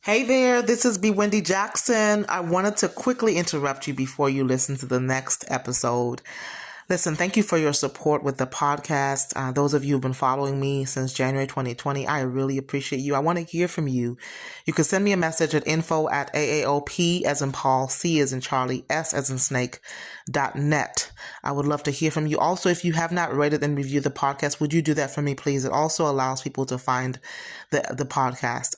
Hey there, this is B. Wendy Jackson. I wanted to quickly interrupt you before you listen to the next episode. Listen, thank you for your support with the podcast. Those of you who've been following me since January 2020, I really appreciate you. I want to hear from you. You can send me a message at info@AAOP as in Paul, C as in Charlie, S as in Snake.net. I would love to hear from you. Also, if you have not rated and reviewed the podcast, would you do that for me, please? It also allows people to find the podcast.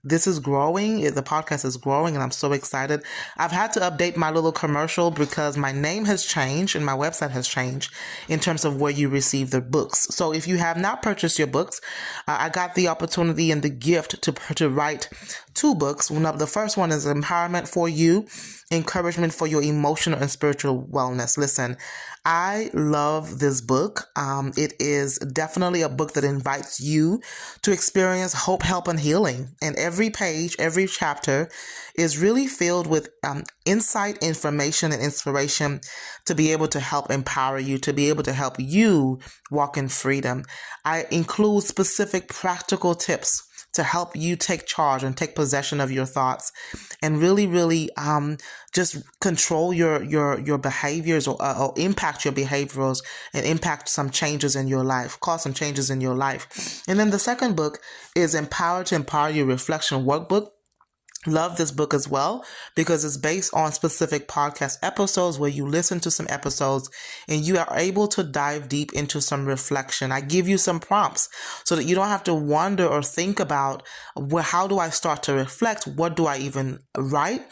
This is growing. The podcast is growing, and I'm so excited. I've had to update my little commercial because my name has changed and my website has changed in terms of where you receive the books. So if you have not purchased your books, I got the opportunity and the gift to write two books. The first one is Empowerment for You, Encouragement for Your Emotional and Spiritual Wellness. Listen, I love this book. It is definitely a book that invites you to experience hope, help, and healing. And every page, every chapter is really filled with insight, information, and inspiration to be able to help empower you, to be able to help you walk in freedom. I include specific practical tips to help you take charge and take possession of your thoughts and really just control your behaviors or impact your behaviors and impact some changes in your life, cause some changes in your life. And then the second book is Empower to Empower You Reflection Workbook. Love this book as well because it's based on specific podcast episodes where you listen to some episodes and you are able to dive deep into some reflection. I give you some prompts so that you don't have to wonder or think about, well, how do I start to reflect? What do I even write?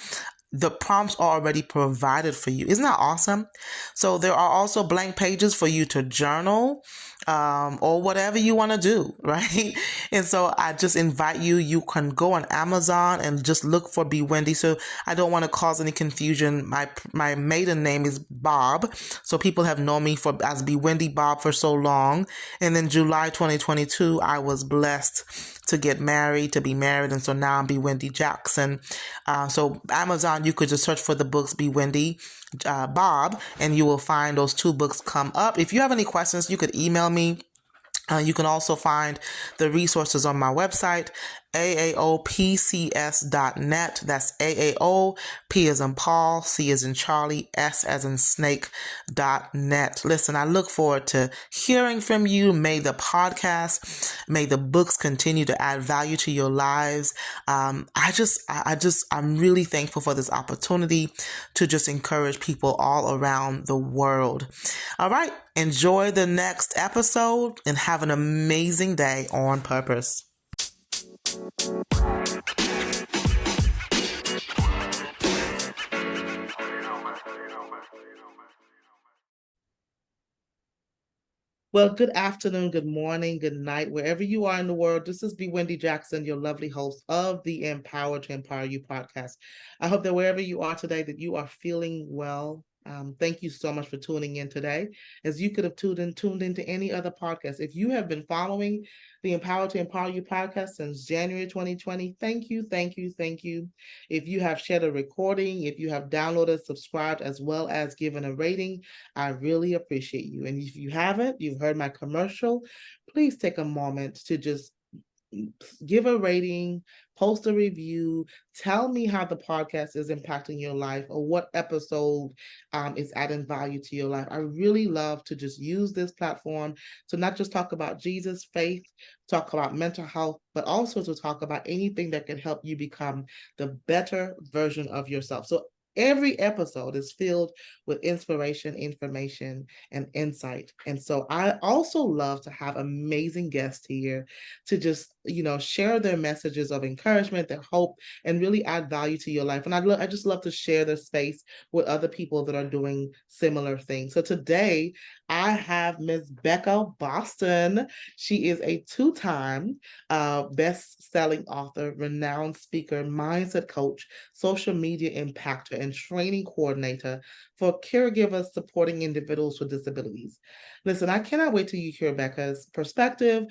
The prompts are already provided for you. Isn't that awesome? So there are also blank pages for you to journal or whatever you want to do, right? And so I just invite you. You can go on Amazon and just look for B. Wendy. So I don't want to cause any confusion. My maiden name is Bob. So people have known me as B. Wendy Bob for so long. And then July 2022, I was blessed to be married. And so now I'm B. Wendy Jackson. So Amazon, you could just search for the books B. Wendy Bob, and you will find those two books come up. If you have any questions, you could email me. You can also find the resources on my website, aaopcs.net. That's AAO, P as in Paul, C as in Charlie, S as in Snake.net. Listen, I look forward to hearing from you. May the the books continue to add value to your lives. I'm really thankful for this opportunity to just encourage people all around the world. All right. Enjoy the next episode and have an amazing day on purpose. Well, good afternoon, good morning, good night, wherever you are in the world. This is B. Wendy Jackson, your lovely host of the Empower to Empower You podcast. I hope that wherever you are today, that you are feeling well. Thank you so much for tuning in today. As you could have tuned into any other podcast. If you have been following the Empower to Empower You podcast since January 2020, thank you, thank you, thank you. If you have shared a recording, if you have downloaded, subscribed, as well as given a rating, I really appreciate you. And if you haven't, you've heard my commercial, please take a moment to just give a rating, post a review, tell me how the podcast is impacting your life or what episode is adding value to your life. I really love to just use this platform to not just talk about Jesus, faith, talk about mental health, but also to talk about anything that can help you become the better version of yourself. So every episode is filled with inspiration, information, and insight. And so I also love to have amazing guests here to just, share their messages of encouragement, their hope, and really add value to your life. And I just love to share the space with other people that are doing similar things. So today I have Ms. Becca Boston. She is a two-time best-selling author, renowned speaker, mindset coach, social media impactor, and training coordinator for caregivers supporting individuals with disabilities. Listen, I cannot wait till you hear Becca's perspective.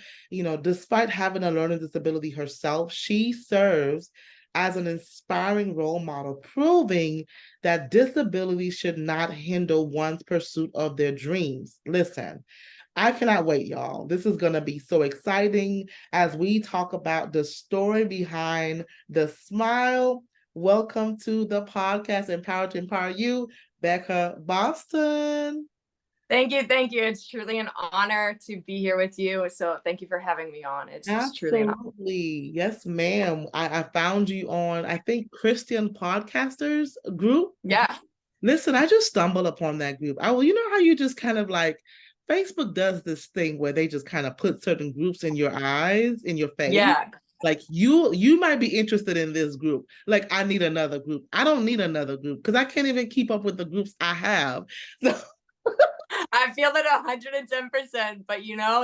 Despite having a learning disability herself, she serves as an inspiring role model, proving that disability should not hinder one's pursuit of their dreams. Listen, I cannot wait, y'all. This is going to be so exciting as we talk about the story behind the smile. Welcome to the podcast, Empower to Empower You, Becca Boston. Thank you. Thank you. It's truly an honor to be here with you. So thank you for having me on. It's truly an honor. Absolutely. Yes, ma'am. I found you on, I think, Christian Podcasters group. Yeah. Listen, I just stumbled upon that group. You know how you just kind of like Facebook does this thing where they just kind of put certain groups in your eyes, in your face. Yeah. Like you might be interested in this group. Like I need another group. I don't need another group because I can't even keep up with the groups I have. So I feel that 110%, but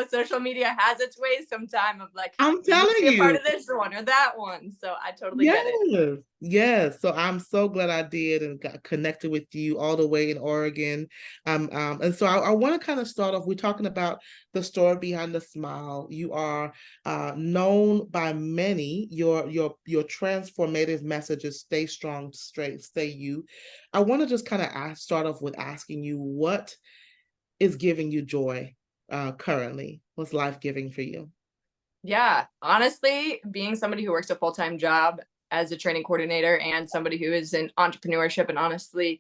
social media has its ways sometimes of like, I'm you need to telling be a part you. of this one or that one. So I totally get it. Yes, yes. So I'm so glad I did and got connected with you all the way in Oregon. And so I want to kind of start off. We're talking about the story behind the smile. You are known by many. Your transformative messages, stay strong, straight, stay you. I want to just kind of start off with asking you what is giving you joy currently. What's life giving for you? Yeah. Honestly, being somebody who works a full-time job as a training coordinator and somebody who is in entrepreneurship and honestly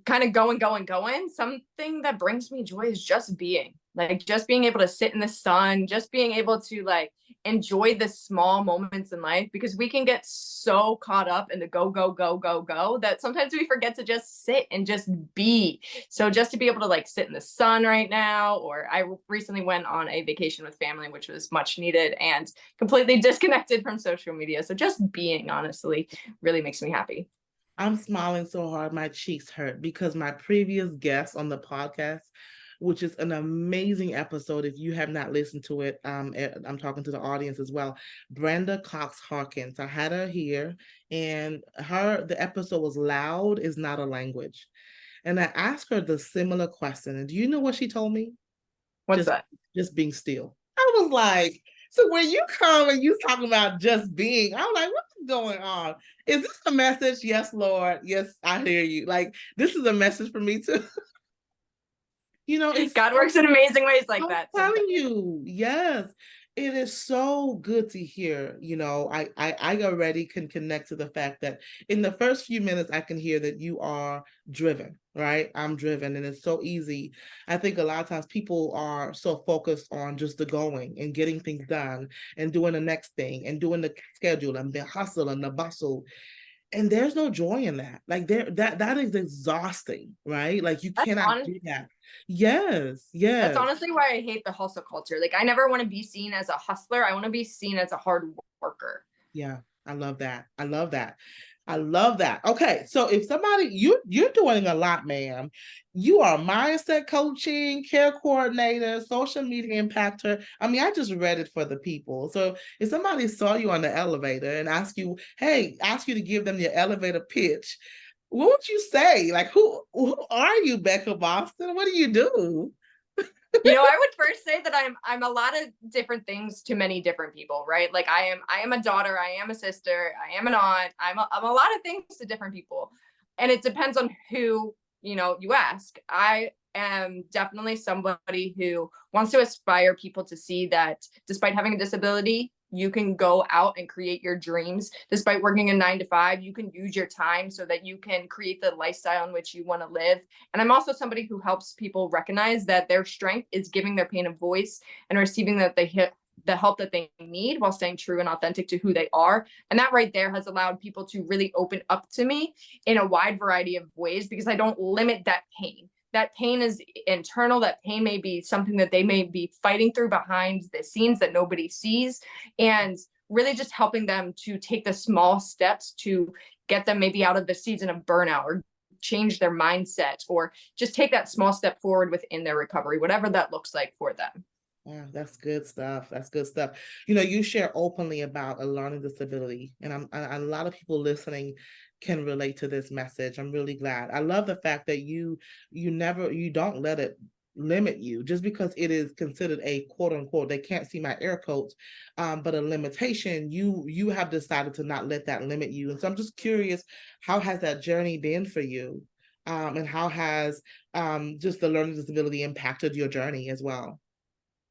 kind of going. Something that brings me joy is just being like, just being able to sit in the sun, just being able to like enjoy the small moments in life because we can get so caught up in the go that sometimes we forget to just sit and just be. So just to be able to like sit in the sun right now, or I recently went on a vacation with family, which was much needed and completely disconnected from social media. So just being honestly really makes me happy. I'm smiling so hard my cheeks hurt because my previous guest on the podcast, which is an amazing episode. If you have not listened to it, I'm talking to the audience as well. Brenda Cox Harkins. I had her here, and the episode was "Loud is not a language," and I asked her the similar question. And do you know what she told me? What's Just that? just being still. I was like, so when you come and you talking about just being, I'm like, what is going on? Is this a message? Yes, Lord. Yes, I hear you. Like this is a message for me too. It's God works in amazing ways like I'm that sometimes. telling you, yes. It is so good to hear. I already can connect to the fact that in the first few minutes, I can hear that you are driven, right? I'm driven, and it's so easy. I think a lot of times people are so focused on just the going and getting things done and doing the next thing and doing the schedule and the hustle and the bustle. And there's no joy in that. Like that is exhausting, right? Like you That's cannot honest. do that. Yes, That's yes. honestly why I hate the hustle culture. Like I never want to be seen as a hustler. I want to be seen as a hard worker. Yeah, I love that. I love that. I love that. Okay, so if somebody you're doing a lot, ma'am. You are mindset coaching, care coordinator, social media impactor. I mean, I just read it for the people. So if somebody saw you on the elevator and ask you to give them your elevator pitch, what would you say? Like, who are you, Becca Boston? What do you do? I would first say that I'm a lot of different things to many different people, right? Like I am a daughter, I am a sister, I am an aunt, I'm a lot of things to different people. And it depends on who, you ask. I am definitely somebody who wants to aspire people to see that despite having a disability, you can go out and create your dreams. Despite working a 9 to 5, you can use your time so that you can create the lifestyle in which you want to live. And I'm also somebody who helps people recognize that their strength is giving their pain a voice and receiving the help that they need while staying true and authentic to who they are. And that right there has allowed people to really open up to me in a wide variety of ways because I don't limit that pain. That pain is internal. That pain may be something that they may be fighting through behind the scenes that nobody sees. And really just helping them to take the small steps to get them maybe out of the season of burnout or change their mindset or just take that small step forward within their recovery, whatever that looks like for them. Yeah, that's good stuff. That's good stuff. You share openly about a learning disability, and a lot of people listening can relate to this message. I'm really glad. I love the fact that you don't let it limit you just because it is considered a quote unquote, they can't see my air quotes, but a limitation. You have decided to not let that limit you. And so I'm just curious, how has that journey been for you? And how has just the learning disability impacted your journey as well?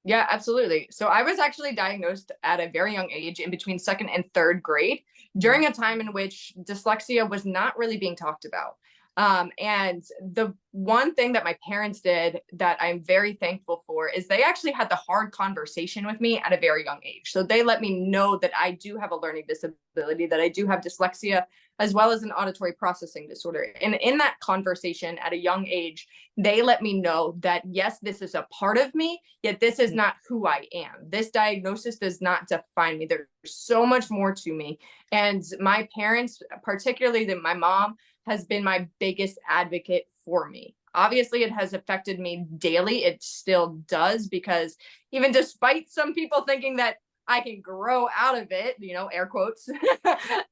Yeah, absolutely. So I was actually diagnosed at a very young age, in between second and third grade, during a time in which dyslexia was not really being talked about. And the one thing that my parents did that I'm very thankful for is they actually had the hard conversation with me at a very young age. So they let me know that I do have a learning disability, that I do have dyslexia, as well as an auditory processing disorder. And in that conversation at a young age, they let me know that, yes, this is a part of me, yet this is not who I am. This diagnosis does not define me. There's so much more to me. And my parents, particularly my mom, has been my biggest advocate for me. Obviously, it has affected me daily. It still does, because even despite some people thinking that I can grow out of it, air quotes,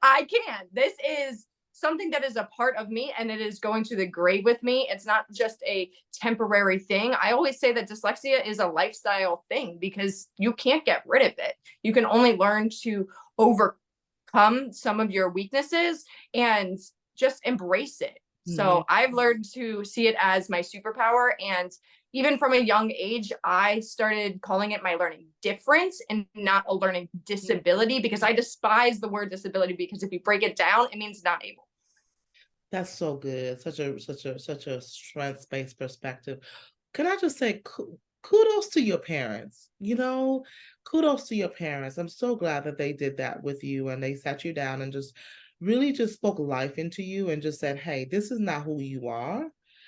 I can. This is something that is a part of me, and it is going to the grave with me. It's not just a temporary thing. I always say that dyslexia is a lifestyle thing, because you can't get rid of it. You can only learn to overcome some of your weaknesses and just embrace it. Mm-hmm. So I've learned to see it as my superpower. And even from a young age, I started calling it my learning difference and not a learning disability, because I despise the word disability, because if you break it down, it means not able. That's so good. Such a strengths-based perspective. Can I just say kudos to your parents? Kudos to your parents. I'm so glad that they did that with you and they sat you down and just really just spoke life into you and just said, "Hey, this is not who you are,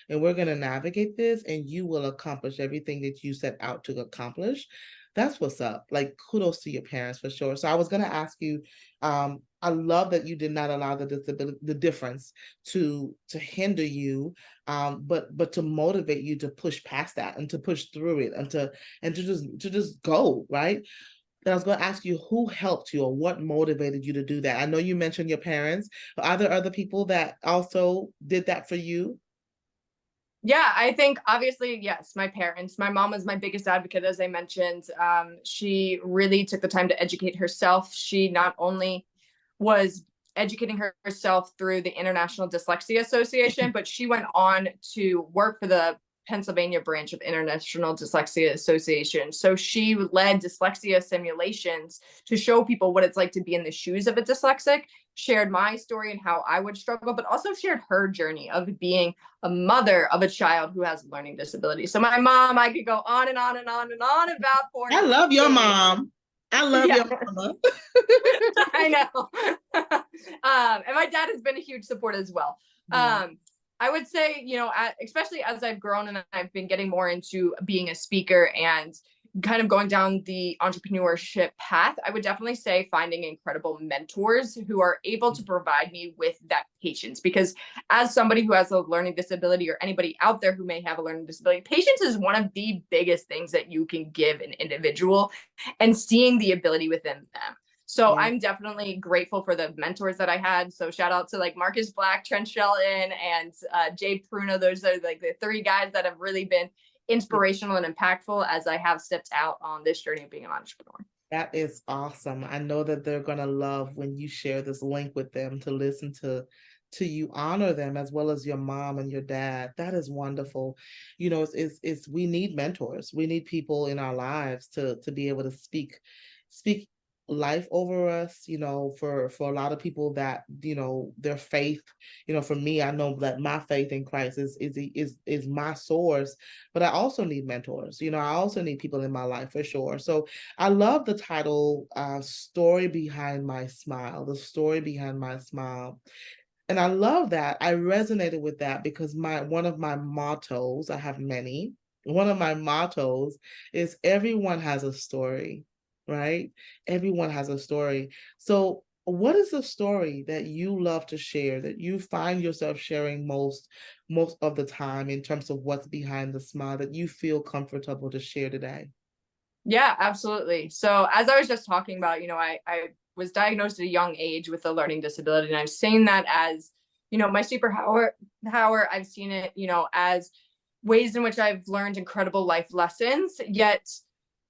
and we're going to navigate this, and you will accomplish everything that you set out to accomplish." That's what's up. Like, kudos to your parents for sure. So I was going to ask you, I love that you did not allow the disability, the difference to hinder you, but to motivate you to push past that and to push through it and to just go, right. And I was going to ask you, who helped you or what motivated you to do that? I know you mentioned your parents, but are there other people that also did that for you? Yeah, I think obviously, yes, my parents. My mom was my biggest advocate, as I mentioned. She really took the time to educate herself. She not only was educating herself through the International Dyslexia Association, but she went on to work for the Pennsylvania branch of International Dyslexia Association. So she led dyslexia simulations to show people what it's like to be in the shoes of a dyslexic, shared my story and how I would struggle, but also shared her journey of being a mother of a child who has a learning disability. So my mom, I could go on and on and on and on about for I love your days. mom. I love Yeah, your mama. I know. And my dad has been a huge support as well. Yeah. I would say, especially as I've grown and I've been getting more into being a speaker and kind of going down the entrepreneurship path, I would definitely say finding incredible mentors who are able to provide me with that patience. Because as somebody who has a learning disability, or anybody out there who may have a learning disability, patience is one of the biggest things that you can give an individual, and seeing the ability within them. So Yeah. I'm definitely grateful for the mentors that I had. So shout out to like Marcus Black, Trent Shelton, and Jay Pruno. Those are like the three guys that have really been inspirational and impactful as I have stepped out on this journey of being an entrepreneur. That is awesome. I know that they're gonna love when you share this link with them to listen to you honor them as well as your mom and your dad. That is wonderful. It's we need mentors. We need people in our lives to be able to speak life over us, for a lot of people that, their faith, for me, I know that my faith in Christ is my source, but I also need mentors. I also need people in my life for sure. So I love the title, Story Behind My Smile, the story behind my smile. And I love that. I resonated with that because one of my mottos, I have many, one of my mottos is everyone has a story, right? Everyone has a story. So what is the story that you love to share, that you find yourself sharing most of the time, in terms of what's behind the smile, that you feel comfortable to share today? Yeah, absolutely. So as I was just talking about, I was diagnosed at a young age with a learning disability, and I've seen that as, my superpower. Power. I've seen it, as ways in which I've learned incredible life lessons. Yet,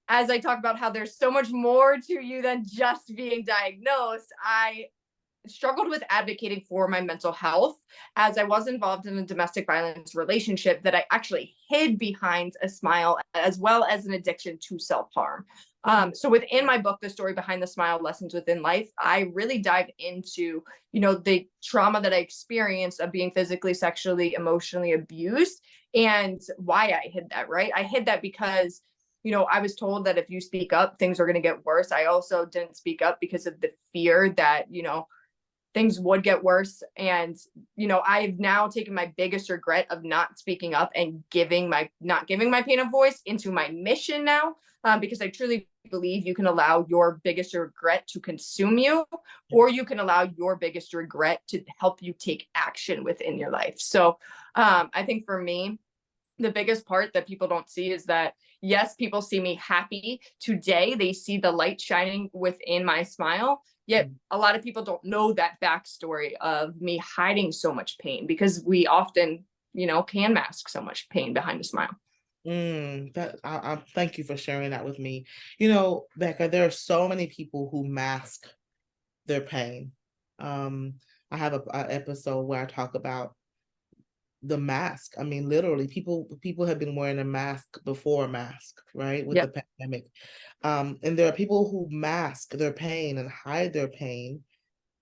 as I talk about how there's so much more to you than just being diagnosed, I struggled with advocating for my mental health, as I was involved in a domestic violence relationship that I actually hid behind a smile, as well as an addiction to self-harm. So within my book, The Story Behind the Smile, Lessons Within Life, I really dive into, the trauma that I experienced of being physically, sexually, emotionally abused, and why I hid that, right? I hid that because I was told that if you speak up, things are going to get worse. I also didn't speak up because of the fear that, things would get worse. And, I've now taken my biggest regret of not speaking up and not giving my pain a voice into my mission now, because I truly believe you can allow your biggest regret to consume you, or you can allow your biggest regret to help you take action within your life. So I think for me, the biggest part that people don't see is that, yes, people see me happy today. They see the light shining within my smile. Yet a lot of people don't know that backstory of me hiding so much pain, because we often, can mask so much pain behind a smile. I thank you for sharing that with me. Becca, there are so many people who mask their pain. I have a episode where I talk about the mask. I mean, literally, people have been wearing a mask before a mask, right? With Yeah. the pandemic. And there are people who mask their pain and hide their pain.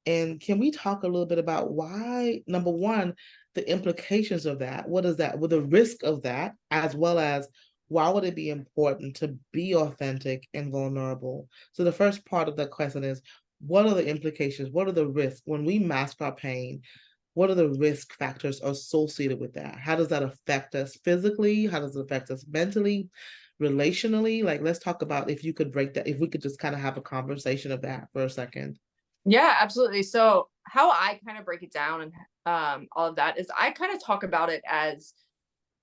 And can we talk a little bit about why, number one, the implications of that? What is that? With the risk of that, as well as why would it be important to be authentic and vulnerable? So the first part of the question is, what are the implications? What are the risks when we mask our pain? What are the risk factors associated with that? How does that affect us physically? How does it affect us mentally, relationally? Like, let's talk about, if you could break that, if we could just kind of have a conversation of that for a second. Yeah, absolutely. So how I kind of break it down and all of that is I kind of talk about it as,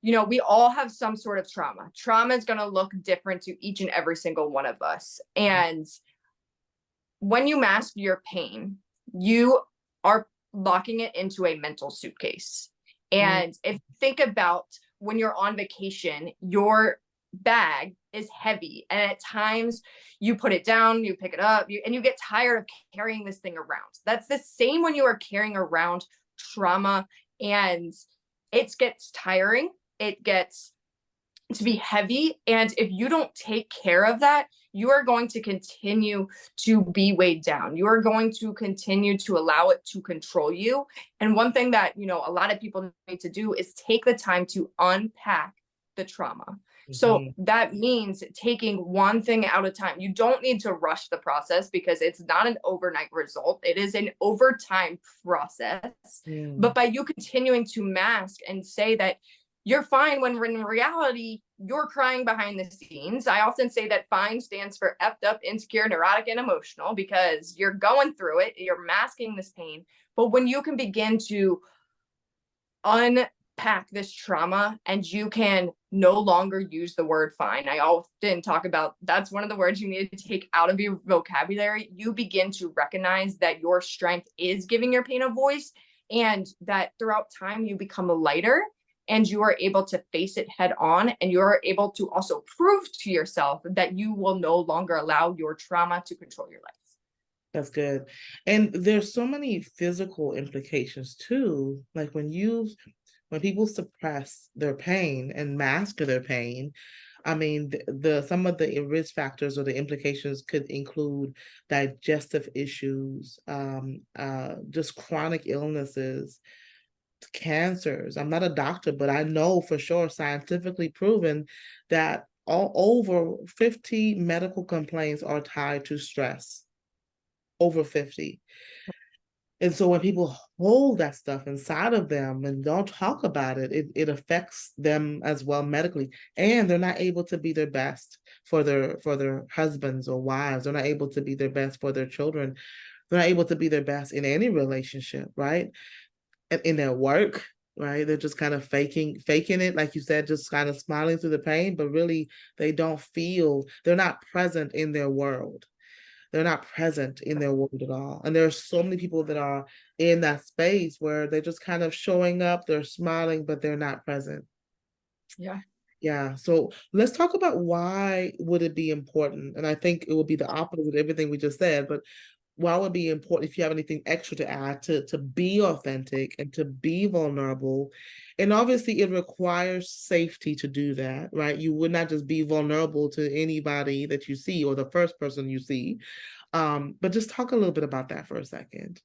we all have some sort of trauma. Trauma is going to look different to each and every single one of us. And when you mask your pain, you are locking it into a mental suitcase. And if think about when you're on vacation, your bag is heavy, and at times you put it down, you pick it up, and you get tired of carrying this thing around. That's the same when you are carrying around trauma, and it gets tiring. It gets to be heavy. And if you don't take care of that, you are going to continue to be weighed down. You are going to continue to allow it to control you. And one thing that, a lot of people need to do is take the time to unpack the trauma. So that means taking one thing at a time. You don't need to rush the process, because it's not an overnight result. It is an overtime process. But by you continuing to mask and say that you're fine, when in reality, you're crying behind the scenes. I often say that FINE stands for effed up, insecure, neurotic, and emotional, because you're going through it, you're masking this pain. But when you can begin to unpack this trauma, and you can no longer use the word fine. I often talk about that's one of the words you need to take out of your vocabulary. You begin to recognize that your strength is giving your pain a voice, and that throughout time you become lighter, and you are able to face it head on, and you're able to also prove to yourself that you will no longer allow your trauma to control your life. That's good. And there's so many physical implications too. Like when people suppress their pain and mask their pain, I mean, some of the risk factors or the implications could include digestive issues, just chronic illnesses, cancers. I'm not a doctor, but I know for sure, scientifically proven, that all over 50 medical complaints are tied to stress. Over 50. And so when people hold that stuff inside of them and don't talk about it, it affects them as well medically. And they're not able to be their best for their husbands or wives. They're not able to be their best for their children. They're not able to be their best in any relationship, right? And in their work, right? They're just kind of faking it, like you said, just kind of smiling through the pain, but really they're not present in their world. They're not present in their world at all. And there are so many people that are in that space where they're just kind of showing up, they're smiling, but they're not present. Yeah. Yeah. So let's talk about why would it be important? And I think it would be the opposite of everything we just said, but why would it be important, if you have anything extra to add, to be authentic and to be vulnerable? And obviously it requires safety to do that, right? You would not just be vulnerable to anybody that you see or the first person you see. But just talk a little bit about that for a second.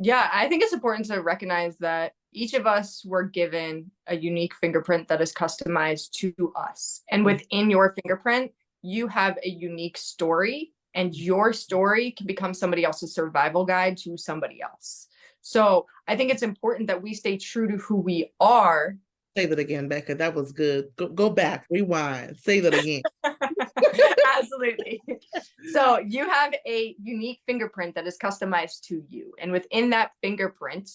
Yeah, I think it's important to recognize that each of us were given a unique fingerprint that is customized to us. And within your fingerprint, you have a unique story, and your story can become somebody else's survival guide to somebody else. So I think it's important that we stay true to who we are. Say that again, Becca. That was good. Go back, rewind, say that again. Absolutely. So you have a unique fingerprint that is customized to you. And within that fingerprint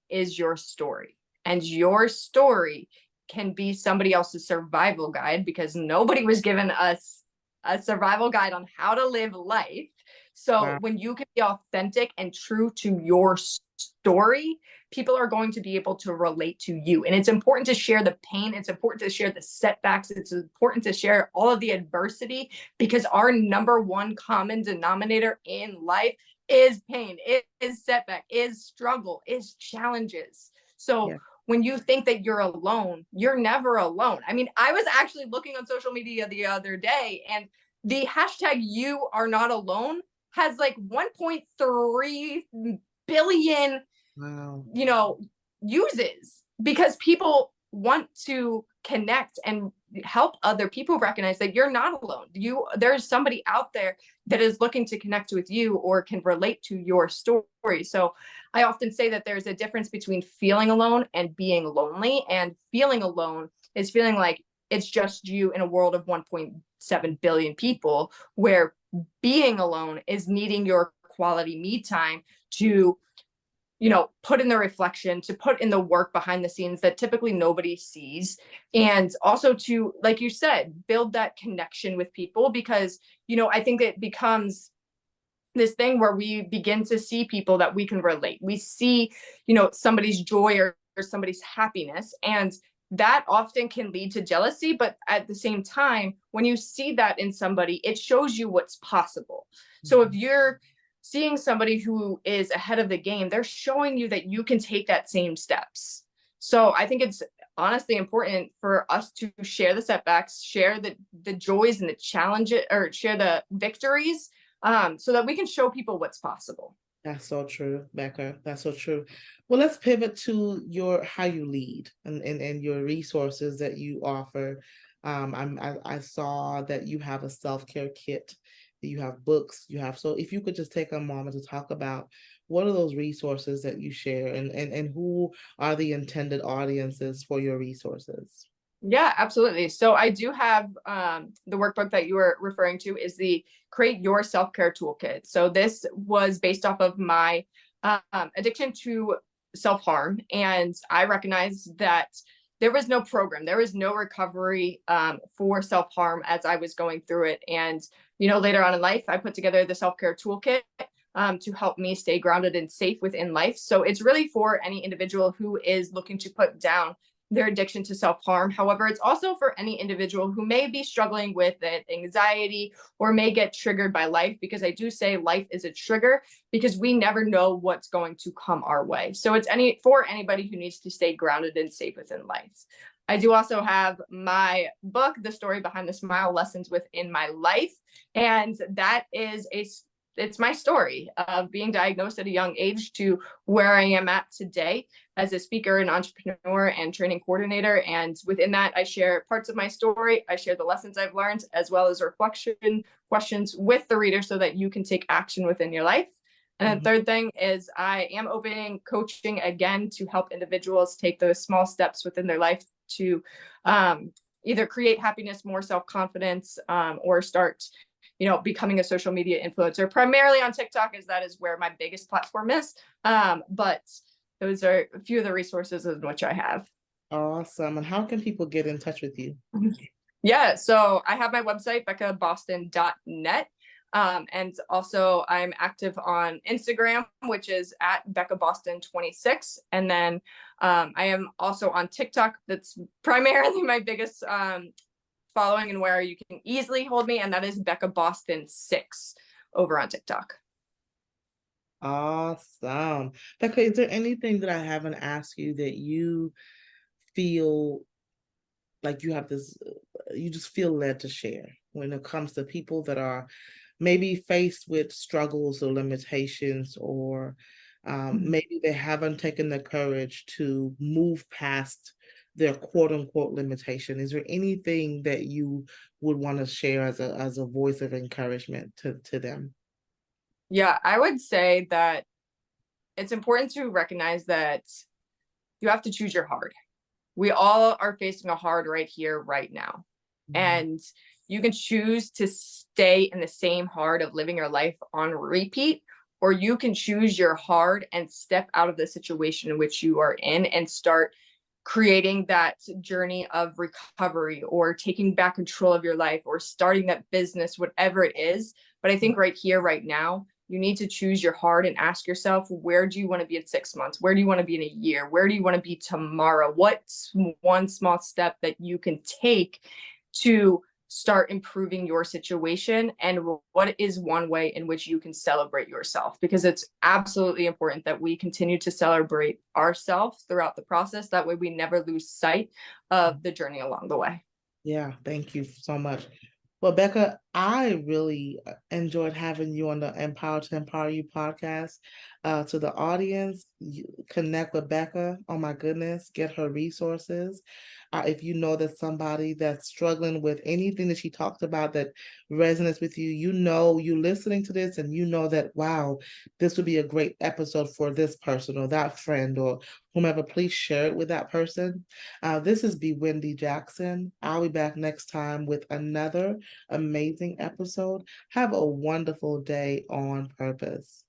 is your story. And your story can be somebody else's survival guide, because nobody was given us a survival guide on how to live life. So Wow. when you can be authentic and true to your story, people are going to be able to relate to you. And it's important to share the pain. It's important to share the setbacks. It's important to share all of the adversity, because our number one common denominator in life is pain, is setback, is struggle, is challenges. So Yeah. when you think that you're alone, you're never alone. I mean, I was actually looking on social media the other day, and the hashtag "you are not alone" has like 1.3 billion, Wow. uses, because people want to connect and help other people recognize that you're not alone. There's somebody out there that is looking to connect with you or can relate to your story. So I often say that there's a difference between feeling alone and being lonely. And feeling alone is feeling like it's just you in a world of 1.7 billion people, where being alone is needing your quality me time to put in the reflection, to put in the work behind the scenes that typically nobody sees. And also to, like you said, build that connection with people, because, I think it becomes this thing where we begin to see people that we can relate. We see, somebody's joy or somebody's happiness. And that often can lead to jealousy. But at the same time, when you see that in somebody, it shows you what's possible. So if you're seeing somebody who is ahead of the game, they're showing you that you can take that same steps. So I think it's honestly important for us to share the setbacks, share the joys and the challenges, or share the victories, so that we can show people what's possible. That's so true, Becca. That's so true. Well, let's pivot to your how you lead and your resources that you offer. I saw that you have a self-care kit, that you have books, you have, so if you could just take a moment to talk about what are those resources that you share, and who are the intended audiences for your resources? Yeah, absolutely. So I do have the workbook that you were referring to is the Create Your Self-Care Toolkit. So this was based off of my addiction to self-harm. And I recognized that there was no program, there was no recovery for self-harm as I was going through it. And, later on in life, I put together the self-care toolkit to help me stay grounded and safe within life. So it's really for any individual who is looking to put down their addiction to self-harm. However, it's also for any individual who may be struggling with anxiety or may get triggered by life, because I do say life is a trigger, because we never know what's going to come our way. So it's for anybody who needs to stay grounded and safe within life. I do also have my book, The Story Behind the Smile: Lessons Within My Life. And that is it's my story of being diagnosed at a young age to where I am at today as a speaker and entrepreneur and training coordinator. And within that, I share parts of my story. I share the lessons I've learned, as well as reflection questions with the reader, so that you can take action within your life. And the third thing is I am opening coaching again to help individuals take those small steps within their life to either create happiness, more self-confidence, or start becoming a social media influencer, primarily on TikTok, as that is where my biggest platform is. But those are a few of the resources in which I have. Awesome. And how can people get in touch with you? Yeah, so I have my website, beccaboston.net. And also I'm active on Instagram, which is at BeccaBoston26. And then I am also on TikTok. That's primarily my biggest following, and where you can easily hold me, and that is Becca Boston 6 over on TikTok. Awesome. Becca, is there anything that I haven't asked you that you feel like you have this, you just feel led to share when it comes to people that are maybe faced with struggles or limitations, or maybe they haven't taken the courage to move past their quote unquote limitation? Is there anything that you would want to share as a voice of encouragement to them? Yeah, I would say that it's important to recognize that you have to choose your hard. We all are facing a hard right here, right now. Mhm. And you can choose to stay in the same hard of living your life on repeat, or you can choose your hard and step out of the situation in which you are in and start creating that journey of recovery or taking back control of your life or starting that business, whatever it is. But I think right here, right now, you need to choose your heart and ask yourself, where do you want to be in 6 months? Where do you want to be in a year? Where do you want to be tomorrow? What's one small step that you can take to start improving your situation? And what is one way in which you can celebrate yourself? Because it's absolutely important that we continue to celebrate ourselves throughout the process. That way we never lose sight of the journey along the way. Yeah, thank you so much. Well, Becca, I really enjoyed having you on the Empower to Empower You podcast. To the audience, connect with Becca. Oh my goodness, get her resources. If you know that somebody that's struggling with anything that she talked about that resonates with you, you know, you listening to this and you know that, wow, this would be a great episode for this person or that friend or whomever, please share it with that person. This is B. Wendy Jackson. I'll be back next time with another amazing episode. Have a wonderful day on purpose.